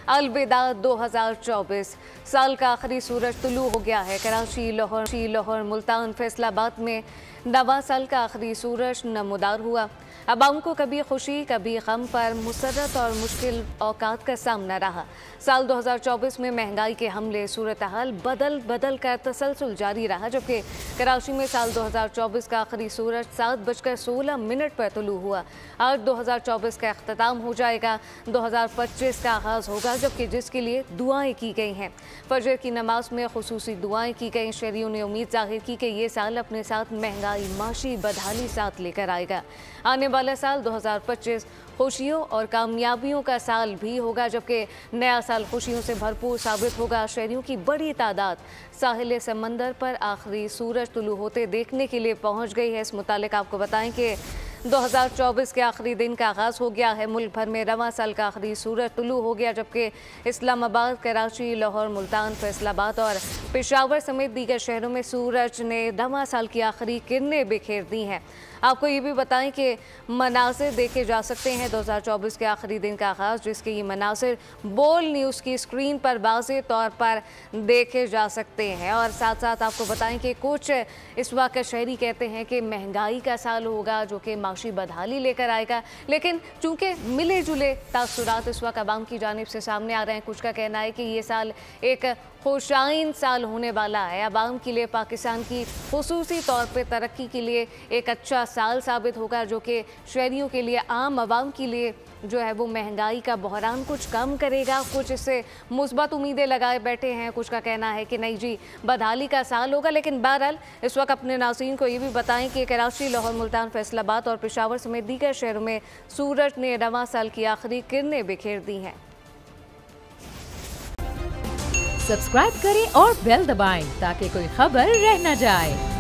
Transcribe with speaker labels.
Speaker 1: अलविदा 2024। साल का आखिरी सूरज तुलू हो गया है। कराची, लाहौर, मुल्तान, फैसलाबाद में नवा साल का आखिरी सूरज नमूदार हुआ। अवाम को कभी खुशी कभी गम पर मुसर्रत और मुश्किल औकात का सामना रहा। साल 2024 में महंगाई के हमले सूरत हाल बदल कर तसलसल जारी रहा, जबकि कराची में साल 2024 का आखिरी सूरज 7:16 पर तुलू हुआ। आज 2024 का अख्ताम हो जाएगा, 2025 का आगाज़ होगा, जबकि जिसके लिए दुआएं की गई हैं। फजर की नमाज में खुसूसी दुआएं की गई। शहरियों ने उम्मीद जाहिर की कि ये साल अपने साथ महंगाई, माशी बदहाली साथ लेकर आएगा। आने वाला साल 2025 खुशियों और कामयाबियों का साल भी होगा, जबकि नया साल खुशियों से भरपूर साबित होगा। शहरियों की बड़ी तादाद साहिल समंदर पर आखिरी सूरज तुलू होते देखने के लिए पहुंच गई है। इस मुतालिक आपको बताएं कि 2024 के आखिरी दिन का आगाज़ हो गया है। मुल्क भर में रवां साल का आखिरी सूरज तुलू हो गया, जबकि इस्लामाबाद, कराची, लाहौर, मुल्तान, फैसलाबाद और पेशावर समेत दीगर शहरों में सूरज ने रवां साल की आखिरी किरणें बिखेर दी हैं। आपको ये भी बताएं कि मनासिर देखे जा सकते हैं 2024 के आखिरी दिन का आगाज़, जिसके ये मनासिर बोल न्यूज़ की स्क्रीन पर वाज़ेह तौर पर देखे जा सकते हैं। और साथ साथ आपको बताएं कि कुछ इस वक्त शहरी कहते हैं कि महंगाई का साल होगा जो कि माशी बदहाली लेकर आएगा, लेकिन चूँकि मिले जुले तासुरात इस वक्त अवाम की जानिब से सामने आ रहे हैं। कुछ का कहना है कि ये साल एक खुशाइन साल होने वाला है, अवाम के लिए, पाकिस्तान की खुसूसी तौर पे तरक्की के लिए एक अच्छा साल साबित होगा, जो कि शहरियों के लिए, आम आवाम के लिए जो है वो महंगाई का बहरान कुछ कम करेगा। कुछ इससे मुस्बत उम्मीदें लगाए बैठे हैं। कुछ का कहना है कि नहीं जी, बदहाली का साल होगा। लेकिन बहरहाल इस वक्त अपने नाज़रीन को ये भी बताएं कि कराची, लाहौर, मुल्तान, फैसलाबाद और पेशावर समेत दीगर शहरों में सूरज ने रवां साल की आखिरी किरणें बिखेर दी हैं।
Speaker 2: सब्सक्राइब करें और बेल दबाएं ताकि कोई खबर रह न जाए।